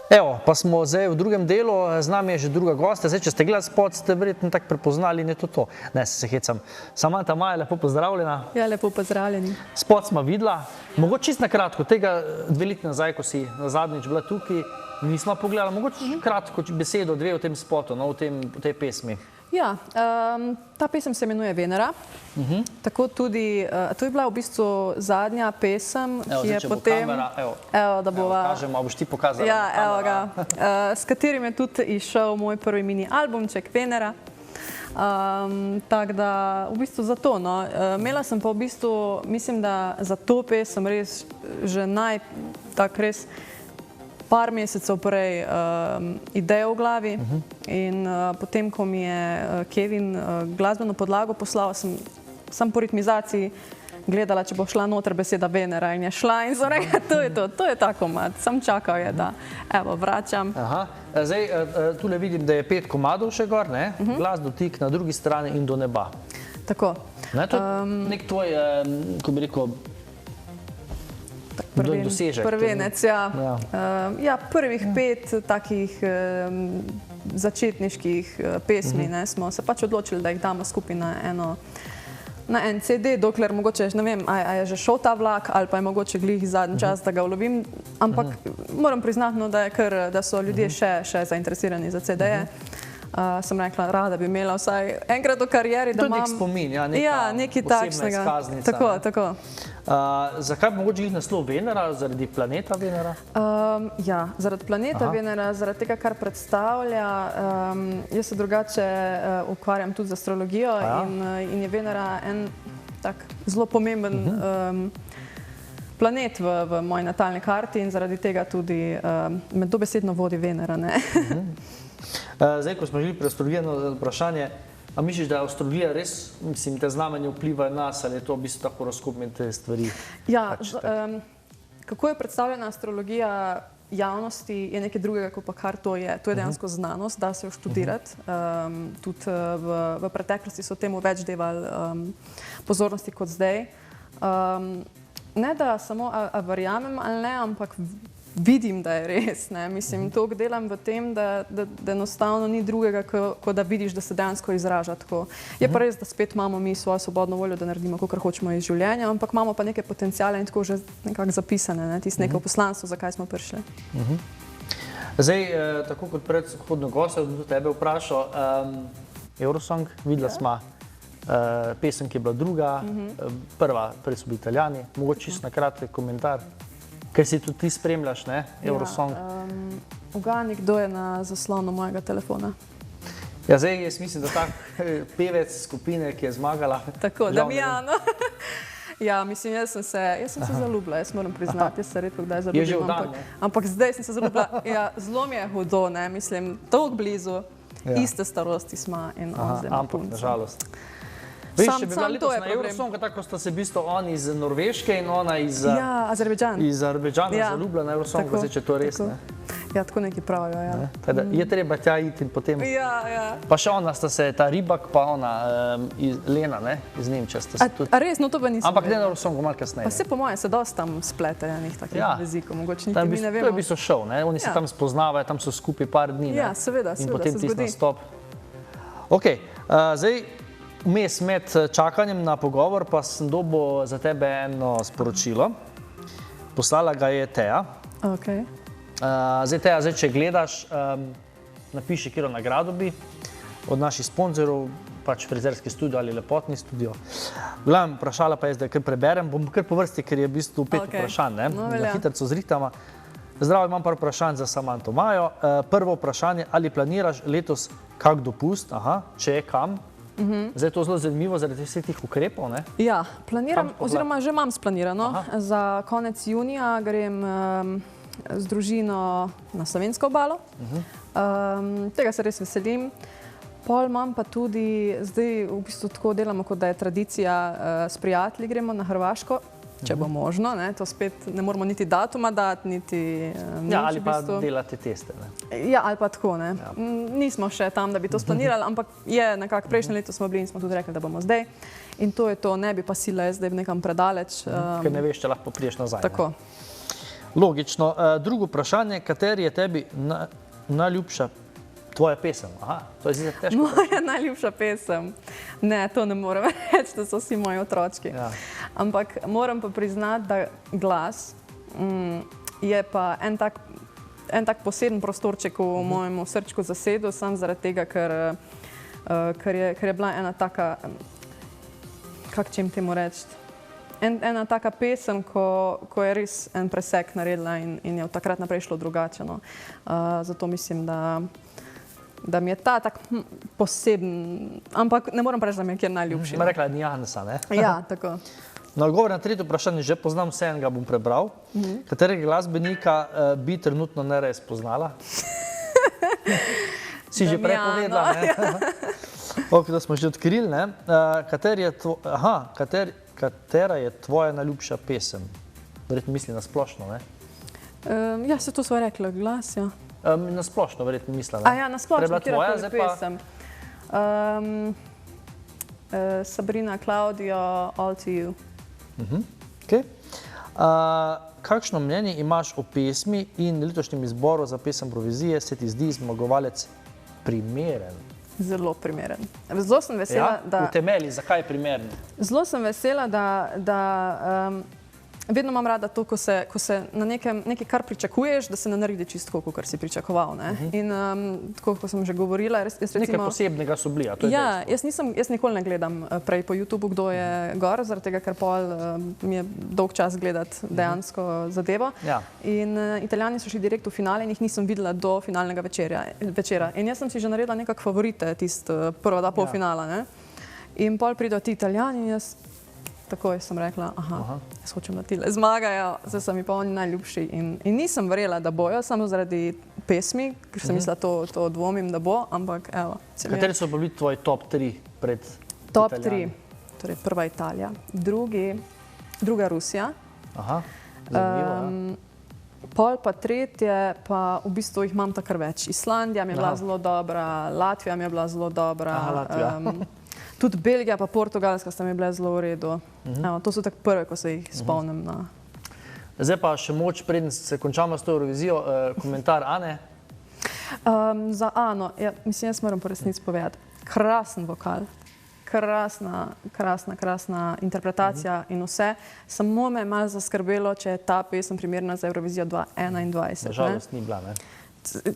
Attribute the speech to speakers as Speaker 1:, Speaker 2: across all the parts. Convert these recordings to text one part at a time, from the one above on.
Speaker 1: Evo, pa smo zdaj v drugem delu, z nami je že druga gosta. Zdaj, če ste gledali spot, ste verjetno tako prepoznali in je to. Ne, se hecam. Samanta Maja, lepo pozdravljena.
Speaker 2: Ja, lepo pozdravljeni.
Speaker 1: Spot smo videla. Mogoče čisto na kratko, tega 2 leti nazaj, ko si na zadnjič bila tukaj, nismo pogledali, mogoče kratko besedo, 2 o tem spotu, no, v tej pesmi.
Speaker 2: Ja, ta pesem se imenuje Venera. Tako tudi, to je bila v bistvu zadnja pesem, ki je potem... Evo, da bova...
Speaker 1: Kažemo, a boš ti pokazala?
Speaker 2: Ja, evo ga. S katerim je tudi išel moj prvi mini albumček Venera. Tako da, v bistvu za to, no. Imela sem pa v bistvu, mislim, da za to pesem res že res par mesecev prej idejo v glavi in potem, ko mi je Kevin glasbeno podlago poslal, sem po ritmizaciji gledala, če bo šla noter beseda Venera in je šla in so rekla, to je ta komad, sem čakal je, da evo, vračam.
Speaker 1: Zdaj, tule vidim, da je 5 komadov še gor, ne? Glas, dotik na drugi strani in do neba.
Speaker 2: Tako.
Speaker 1: To je nek tvoj, ko bi rekel, dosežek.
Speaker 2: Prvenec, ja. Ja, prvih 5 takih začetniških pesmi smo se pač odločili, da jih damo skupaj na en CD, dokler mogoče, ne vem, a je že šel ta vlak ali pa je mogoče glih zadnji čas, da ga ulovim, ampak moram priznati, da so ljudje še zainteresirani za CD-je. Sem rekla, rada bi imela vsaj enkrat v karieri, da imam...
Speaker 1: To je nek spomin, neka posebna izkaznica.
Speaker 2: Tako.
Speaker 1: Zakaj bi mogoče glih naslov Venera, zaradi planeta Venera?
Speaker 2: Ja, zaradi planeta Venera, zaradi tega, kar predstavlja. Jaz se drugače ukvarjam tudi z astrologijo in je Venera en tak zelo pomemben planet v moji natalni karti in zaradi tega tudi me dobesedno vodi Venera, ne?
Speaker 1: Zdaj, ko smo želi pri astrologiji na vprašanje, a misliš, da astrologija res, mislim, te znamenje vplivajo na nas, ali je to v bistvu tako razkupne te stvari?
Speaker 2: Ja, kako je predstavljena astrologija javnosti, je nekaj drugega, kot pa kar to je. To je dejansko znanost, da se jo študirati. Tudi v preteklosti so temu več devali pozornosti kot zdaj. Ne, da samo verjamem ali ne, ampak vidim, da je res. Mislim, toliko delam v tem, da enostavno ni drugega, kot da vidiš, da se dejansko izraža tako. Je pa res, da spet imamo mi svojo svobodno voljo, da naredimo, kakor hočemo iz življenja, ampak imamo pa neke potencijale in tako že nekako zapisane, tisto neko poslanstvo, zakaj smo prišli.
Speaker 1: Zdaj, tako kot predhodno gosta, da tebe vprašal, Eurosong, videla sva pesem, ki je bila druga, prej so bili Italijani, mogoče čisto na kratek komentar. Ker si tudi ti spremljaš, ne, Eurosong?
Speaker 2: Ugani, kdo je na zaslonu mojega telefona.
Speaker 1: Ja, zdaj, jaz mislim, da tak pevec skupine, ki je zmagala.
Speaker 2: Tako, Damjano. Ja, mislim, jaz sem se zaljubila, jaz moram priznati, jaz se redko kdaj zaljubim, ampak zdaj sem se zaljubila. Ja, zelo mi je hudo, ne, mislim, toliko blizu, iste starosti smo in on zdaj na puncu.
Speaker 1: Ampak, nažalost. Veš, če bi bila letos na Eurosongu, tako sta se v bistvu on iz Norveške in ona iz Azerbejdžana zaljubila na Eurosongu, zdaj, če to res, ne?
Speaker 2: Ja, tako neki pravijo, ja.
Speaker 1: Je treba tja iti in potem...
Speaker 2: Ja.
Speaker 1: Pa še ona sta se, ta Ribak, pa ona, Lena, ne, iz Nemčije sta se tudi...
Speaker 2: A res, no to pa nisem.
Speaker 1: Ampak ne na Eurosongu, malo kasneje.
Speaker 2: Pa se po moje se dosti tam splete enih takih jezikov, mogoče niti mi ne vemo.
Speaker 1: To je v bistvu šov, ne, oni se tam spoznavajo, tam so skupaj par dni, ne.
Speaker 2: Ja, seveda, se zgodi.
Speaker 1: In potem tisti nastop. Okej, zdaj, vmes med čakanjem na pogovor pa sem dobil za tebe eno sporočilo. Poslala ga je Teja. Zdaj, Teja, če gledaš, napiši, katero nagrado bi od naših sponzorov, pač frizerski studio ali lepotni studio. Gledam, vprašala pa je, da kar preberem, bom kar po vrsti, ker je v bistvu 5 vprašanj, ne? Na hitrico zrihtama. Zdravo, imam par vprašanj za Samanto Majo. Prvo vprašanje, ali planiraš letos kak dopust, če je kam? Zdaj je to zelo zanimivo zaradi vseh tih ukrepov, ne?
Speaker 2: Ja, planiram, oziroma že imam splanirano. Za konec junija grem z družino na Slovensko obalo. Tega se res veselim. Pol imam pa tudi, zdaj v bistvu tako delamo, kot da je tradicija, s prijatelji gremo na Hrvaško, če bo možno, ne, to spet ne moramo niti datuma dati, niti nič.
Speaker 1: Ja, ali pa delate teste, ne?
Speaker 2: Ja, ali pa tako, ne. Nismo še tam, da bi to splanirali, ampak je nekako prejšnje leto smo bili in smo tudi rekli, da bomo zdaj. In to je to, ne bi pa sila zdaj nekam predaleč.
Speaker 1: Ker ne veš, če lahko priješ nazaj.
Speaker 2: Tako.
Speaker 1: Logično. Drugo vprašanje, kateri je tebi najljubša tvoja pesem? Aha, to je zdaj težko.
Speaker 2: Moja najljubša pesem. Ne, to ne morem reči, da so vsi moji otročki.
Speaker 1: Ja.
Speaker 2: Ampak moram pa priznati, da glas je pa en tak poseben prostorček v mojem srčku zasedel, sam zaradi tega, ker je bila ena taka, kako čem temu reči, ena taka pesem, ko je res en presek naredila in je od takrat naprej šlo drugače. No. Zato mislim, da mi je ta tak poseben, ampak ne moram reči, da mi je kjer najljubši.
Speaker 1: Ma rekla je nijansa, ne?
Speaker 2: Ja, tako.
Speaker 1: Na odgovor na tretje vprašanje že poznam, vse enega bom prebral. Katerega glasbenika bi trenutno ne res poznala? Si že prej povedala, ne? Ok, da smo že odkrili, ne? Katera je tvoja najljubša pesem? Verjetno misli na splošno, ne?
Speaker 2: Ja, se to sva rekla, glas, ja.
Speaker 1: Na splošno verjetno misla, ne?
Speaker 2: A ja, na splošno,
Speaker 1: kjerkoli
Speaker 2: pesem. Sabrina, Claudio, All to You.
Speaker 1: Okay. Kakšno mnenje imaš o pesmi in letošnjem izboru za pesem Evrovizije? Se ti zdi zmagovalec primeren?
Speaker 2: Zelo primeren. Zelo sem vesela,
Speaker 1: ja? Utemelji, zakaj je primeren?
Speaker 2: Zelo sem vesela, da vedno imam rada to, ko se na nekaj, kar pričakuješ, da se ne naredi čisto, kot si pričakoval. Ne? In tako, kot sem že govorila, recimo...
Speaker 1: Nekaj posebnega so bili, a to je
Speaker 2: dejstvo. Jaz nikoli ne gledam prej po YouTubeu, kdo je gor, zaradi tega, ker pol mi je dolg čas gledati dejansko zadevo.
Speaker 1: Ja.
Speaker 2: In Italijani so šli direkt v finale in jih nisem videla do finalnega večera. In jaz sem si že naredila nekak favorite, prva dva polfinala. Ne? In pol pridejo ti Italijani in jaz takoj sem rekla, jaz hočem, da tile zmagajo, zdaj so mi pa oni najljubši. In nisem verjela, da bojo, samo zaradi pesmi, ker sem mislila, to dvomim, da bo, ampak evo.
Speaker 1: Kateri so pa bili tvoji top 3 pred Italijani?
Speaker 2: Top 3, torej prva Italija, druga Rusija.
Speaker 1: Aha, zanimivo,
Speaker 2: Pol pa tretje, pa v bistvu jih imam takar več. Islandija mi je bila zelo dobra, Latvija mi je bila zelo dobra. Tudi Belgija pa Portugalska sta mi bile zelo v redu. To so tako prve, ko se jih spomnim.
Speaker 1: Zdaj pa še moč, preden se končamo s to Evrovizijo, komentar Ane?
Speaker 2: Za Ano, mislim, jaz moram po resnici povedati, krasen vokal, krasna interpretacija in vse. Samo me je malo zaskrbelo, če je ta pesem primerna za Evrovizijo 2021.
Speaker 1: Nažalost ni bila, ne?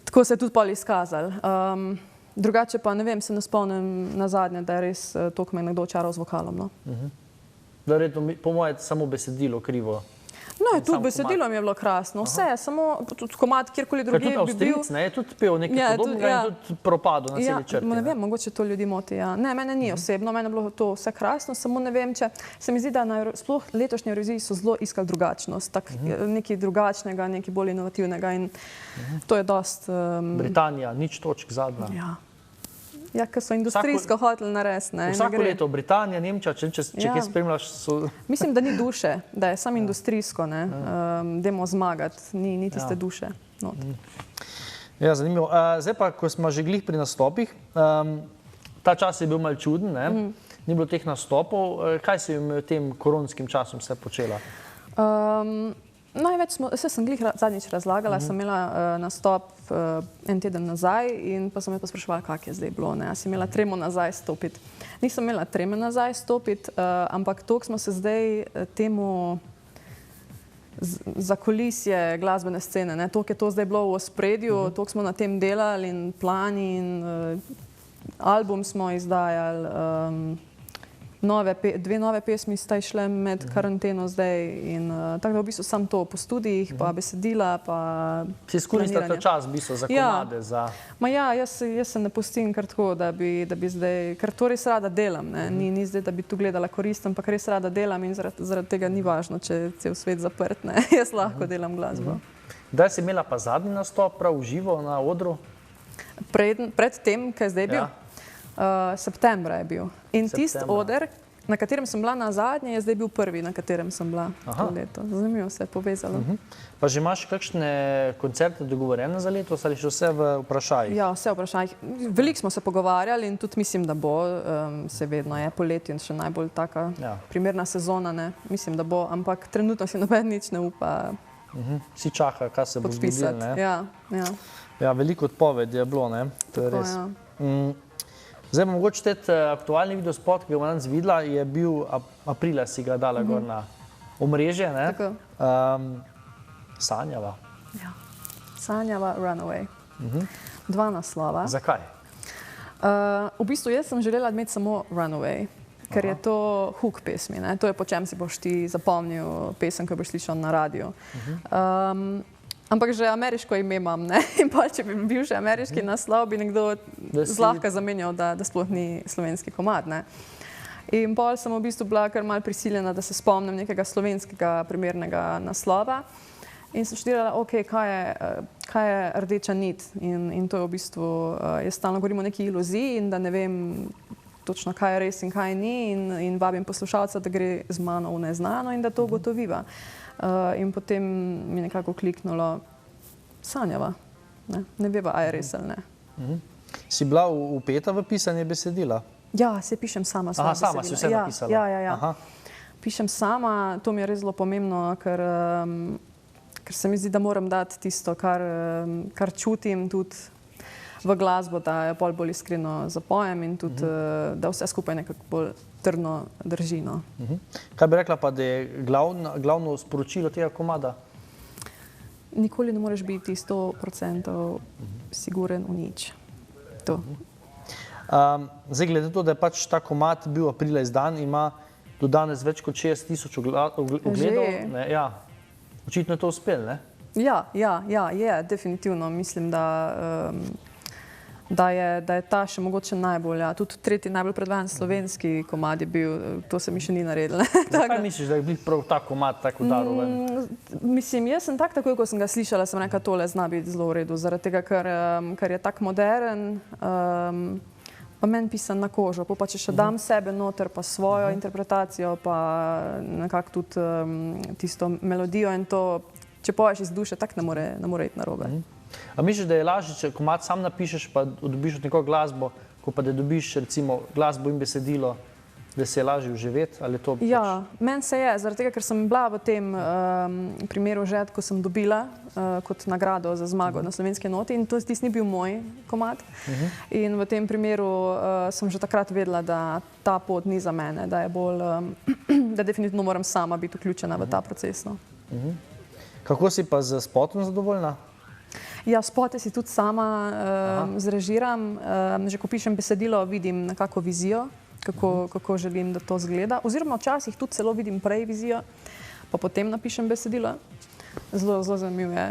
Speaker 2: Tako se je tudi pol izkazalo. Drugače pa, ne vem, se ne spomnim na zadnje, da je res toliko me nekdo očaral z vokalom.
Speaker 1: Verjetno, po moje, samo besedilo krivo.
Speaker 2: No, tudi besedilo mi je bilo krasno. Vse, samo tudi komad, kjerkoli drugje bi bil.
Speaker 1: Tudi Avstrijc, ne, je tudi pel nekaj podobnega in tudi propadel na celi črti.
Speaker 2: Ne vem, mogoče to ljudi moti, ja. Ne, mene ni osebno, mene je bilo to vse krasno, samo ne vem, če se mi zdi, da na sploh letošnji Evroviziji so zelo iskali drugačnost, nekaj drugačnega, nekaj bolj inovativnega in to je dost...
Speaker 1: Britanija, nič točk zadnja.
Speaker 2: Ja, ker so industrijsko hoteli narediti.
Speaker 1: Vsako leto Britanija, Nemčija, če kaj spremljaš, so...
Speaker 2: Mislim, da ni duše, da je samo industrijsko, dajmo zmagati, ni tiste duše.
Speaker 1: Ja, zanimivo. Zdaj pa, ko smo že glih pri nastopih, ta čas je bil malo čuden, ni bilo teh nastopov. Kaj si v tem koronskim časom vse počela?
Speaker 2: Največ vse sem glih zadnjič razlagala, sem imela nastop en teden nazaj in pa sem me pospraševala, kak je zdaj bilo. A si imela tremo nazaj stopiti. Nisem imela treme nazaj stopiti, ampak toliko smo se zdaj temu zakulisje glasbene scene, toliko je to zdaj bilo v ospredju, toliko smo na tem delali in plani in album smo izdajali, dve nove pesmi sta išle med karanteno zdaj in tako da v bistvu sam to po studijih, pa besedila, pa planiranje.
Speaker 1: Si izkoristila ta čas v bistvu za komade, za...
Speaker 2: Ma ja, jaz se ne pustim kar tako, da bi zdaj, ker to res rada delam, ni zdaj, da bi tu gledala korist, ampak res rada delam in zaradi tega ni važno, če je cel svet zaprt, jaz lahko delam glasbo.
Speaker 1: Kdaj si imela pa zadnji nastop prav v živo na odru?
Speaker 2: Pred tem, kaj je zdaj bil? Septembra je bil. In tisti oder, na katerem sem bila na zadnje, je zdaj bil prvi, na katerem sem bila to leto. Zanimivo se je povezalo.
Speaker 1: Pa že imaš kakšne koncerte dogovorjene za letos ali še vse v vprašajih?
Speaker 2: Ja, vse v vprašajih. Veliko smo se pogovarjali in tudi mislim, da bo, se vedno je poletje in še najbolj taka primerna sezona, mislim, da bo, ampak trenutno si noben nič ne upa
Speaker 1: Vsi čakajo, kaj se bo zgodilo. Ne? Ja, veliko odpovedi je bilo, ne? To je res. Zdaj, mogoče tudi aktualni videospot, ki ga bom danes videla, je bil aprila, si ga dala gor na omrežje, ne? Sanjava.
Speaker 2: Ja, Sanjava, Runaway. Dva naslova.
Speaker 1: Zakaj?
Speaker 2: V bistvu jaz sem želela imeti samo Runaway, ker je to hook pesmi, ne? To je po čem si boš ti zapomnil pesem, ko boš slišal na radiju. Ampak že ameriško ime imam, ne? In pa, če bi bil že ameriški naslov, bi nekdo zlahka zamenjal, da sploh ni slovenski komad, ne? In pol sem v bistvu bila kar malo prisiljena, da se spomnim nekega slovenskega primernega naslova. In sem študirala, ok, kaj je rdeča nit. In to je v bistvu, jaz stalno govorim o neki iluziji in da ne vem točno, kaj je res in kaj ni. In vabim poslušalca, da gre z mano v neznano in da to ugotoviva. In potem mi nekako kliknulo Sanjava. Ne veva, a je res ali ne.
Speaker 1: Si bila vpeta v pisanje besedila?
Speaker 2: Ja, se pišem sama svoje besedila.
Speaker 1: Sama si vse napisala?
Speaker 2: Ja. Pišem sama, to mi je res zelo pomembno, ker se mi zdi, da moram dati tisto, kar čutim tudi v glasbo, da jo bolj iskreno zapojem in tudi, da vse skupaj nekako bolj trdno drži.
Speaker 1: Kaj bi rekla pa, da je glavno sporočilo tega komada?
Speaker 2: Nikoli ne moreš biti 100% siguren v nič. To.
Speaker 1: Zdaj, glede to, da je pač ta komad bil aprila izdan, ima do danes več kot 6000 ogledov. Ja. Očitno je to uspel, ne?
Speaker 2: Ja, je, definitivno. Mislim, da je ta še mogoče najbolj, tudi tretji najbolj predvajan slovenski komad je bil, to se mi še ni naredilo.
Speaker 1: Zakaj misliš, da je bil prav ta komad tako daroven?
Speaker 2: Mislim, jaz sem takoj, ko sem ga slišala, sem rekla, tole zna biti zelo v redu, zaradi tega, ker je tak modern, pa meni pisan na kožo, pa če še dam sebe noter, pa svojo interpretacijo, pa nekako tudi tisto melodijo in to, če poveš iz duše, tak ne more iti narobe.
Speaker 1: A misliš, da je lažje, če komad sam napišeš, pa dobiš od nekoga glasbo, ko pa da dobiš recimo glasbo in besedilo, da se je lažje vživeti?
Speaker 2: Ja, meni se je, zaradi tega, ker sem bila v tem primeru že, ko sem dobila kot nagrado za zmago na Slovenski noti in tisti ni bil moj komad. In v tem primeru sem že takrat vedela, da ta pot ni za mene, da je bolj, da definitivno moram sama biti vključena v ta proces.
Speaker 1: Kako si pa z spotom zadovoljna?
Speaker 2: Ja, spote si tudi sama zrežiram. Že ko pišem besedilo, vidim nekako vizijo, kako želim, da to zgleda. Oziroma včasih tudi celo vidim prej vizijo, pa potem napišem besedilo. Zelo zanimivo je.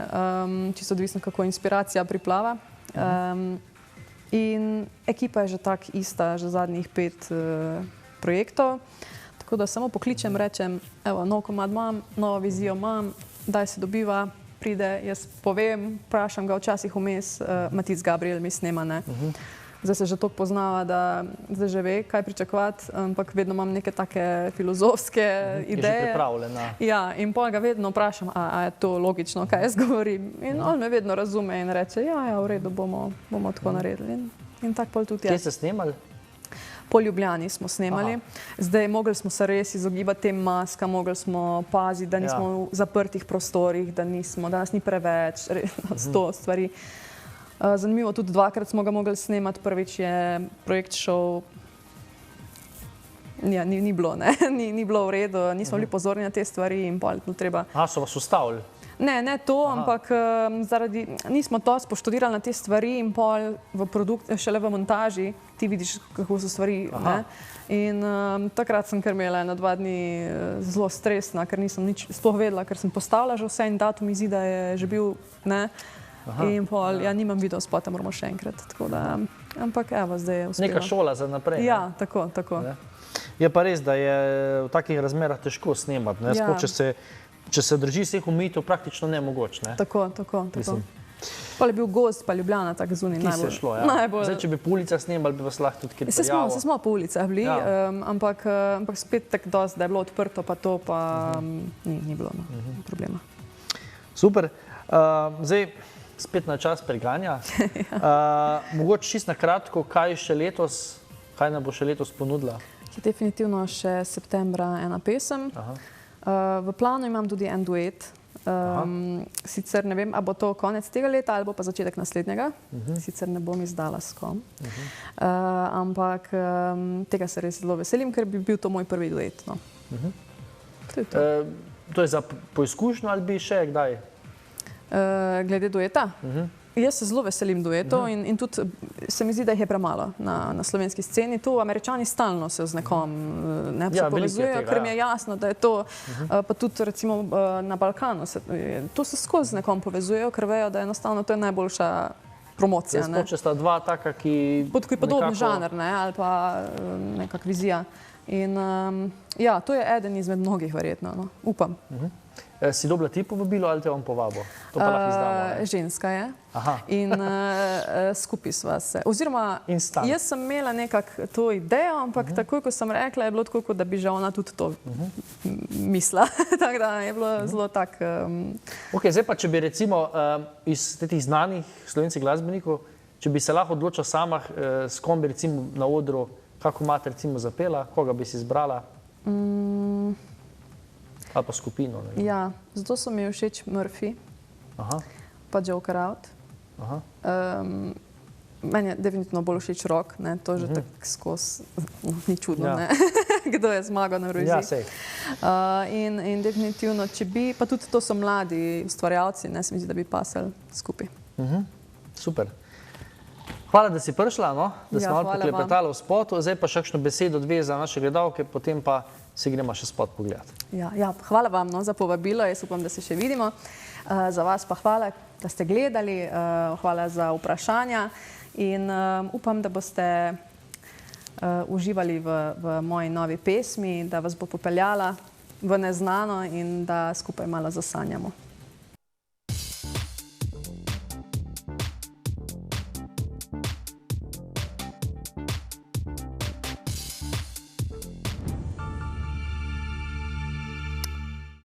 Speaker 2: Čisto odvisno, kako inspiracija priplava. In ekipa je že tako ista, že zadnjih 5 projektov. Tako da samo pokličem, rečem, evo, nov komad imam, novo vizijo imam, daj se dobiva, pride, jaz povem, vprašam ga včasih vmes, Matic Gabriel mi snema, ne. Zdaj se že toliko poznava, da zdaj že ve, kaj pričakovati, ampak vedno imam neke take filozofske ideje.
Speaker 1: Je že pripravljena.
Speaker 2: Ja, in pol ga vedno vprašam, a je to logično, kaj jaz govorim. In on me vedno razume in reče, ja, v redu, bomo tako naredili. In tako pol tudi je.
Speaker 1: Kje ste snemali?
Speaker 2: Po Ljubljani smo snemali. Zdaj, mogli smo se res izogibati tem maskam, mogli smo paziti, da nismo v zaprtih prostorih, da nas ni preveč, 100 stvari. Zanimivo, tudi 2-krat smo ga mogli snemati. Prvič je projekt šel, ni bilo, ne, ni bilo v redu, nismo bili pozorni na te stvari in pol treba.
Speaker 1: So vas ustavili?
Speaker 2: Ne to, ampak nismo to spoštudirali na te stvari in pol šele v montaži ti vidiš, kako so stvari. In takrat sem kar imela 2 dni zelo stresna, ker nisem nič sploh vedela, ker sem postavila že vse in datum izida je že bil, ne. In pol, nimam videospota, moramo še enkrat. Ampak evo, zdaj je uspelo.
Speaker 1: Neka šola za naprej.
Speaker 2: Ja, tako.
Speaker 1: Je pa res, da je v takih razmerah težko snemati, ne. Sploh, če se drži vseh omejitev, praktično nemogoče, ne.
Speaker 2: Tako. Pol je bil Gozd pa Ljubljana tako zunaj najbolj.
Speaker 1: Ki se šlo, ja. Zdaj, če bi po ulicah snemali, bi vas lahko tudi kjer prijavil.
Speaker 2: Se smo po ulicah bili, ampak spet tako dosti, da je bilo odprto, pa to pa ni bilo problema.
Speaker 1: Super. Zdaj, spet na čas preganja. Mogoče čisto na kratko, kaj nam bo še letos ponudila?
Speaker 2: Definitivno še septembra ena pesem. V planu imam tudi en duet Sicer ne vem, ali bo to konec tega leta ali pa začetek naslednjega. Sicer ne bom izdala s kom. Ampak tega se res zelo veselim, ker bi bil to moj prvi duet. No. To je to.
Speaker 1: To je za poizkušnjo ali bi še kdaj?
Speaker 2: Glede dueta? Jaz se zelo veselim duetov in tudi se mi zdi, da jih je premalo na slovenski sceni. Tu Američani stalno se z nekom se povezujejo, ker mi je jasno, da je to, pa tudi recimo na Balkanu, to se skozi z nekom povezujejo, ker vejo, da enostavno to je najboljša promocija.
Speaker 1: Če sta dva taka, ki
Speaker 2: podoben žanr, ali pa nekak vizija. In ja, to je eden izmed mnogih verjetno, upam.
Speaker 1: Si dobila ti povabilo ali te on povabo? To pa lahko izdamo.
Speaker 2: Ženska je. In skupaj sva se. Oziroma, jaz sem imela nekako to idejo, ampak takoj, ko sem rekla, je bilo tako, kot da bi že ona tudi to mislila. Tako da je bilo zelo tak...
Speaker 1: Ok, zdaj pa, če bi recimo iz teh znanih slovenskih glasbenikov, če bi se lahko odločila sama, s kom bi recimo na odru, kako imate recimo zapela, koga bi si izbrala? Ali pa skupino?
Speaker 2: Ja, zato so mi všeč Murphy, pa Joker Out. Meni je definitivno bolj všeč rock, to že tako skozi, ni čudno, kdo je zmagal na Euroviziji.
Speaker 1: Ja, sej.
Speaker 2: In definitivno, če bi, pa tudi to so mladi ustvarjalci, se mi zdi, da bi pasali skupaj.
Speaker 1: Super. Hvala, da si prišla, da smo malo poklepetali v spotu. Zdaj pa še kakšno besedo, dve za naše gledalke, potem pa si gremo še spot pogledati.
Speaker 2: Ja, hvala vam za povabilo, jaz upam, da se še vidimo. Za vas pa hvala, da ste gledali, hvala za vprašanja in upam, da boste uživali v moji novi pesmi, da vas bo popeljala v neznano in da skupaj malo zasanjamo.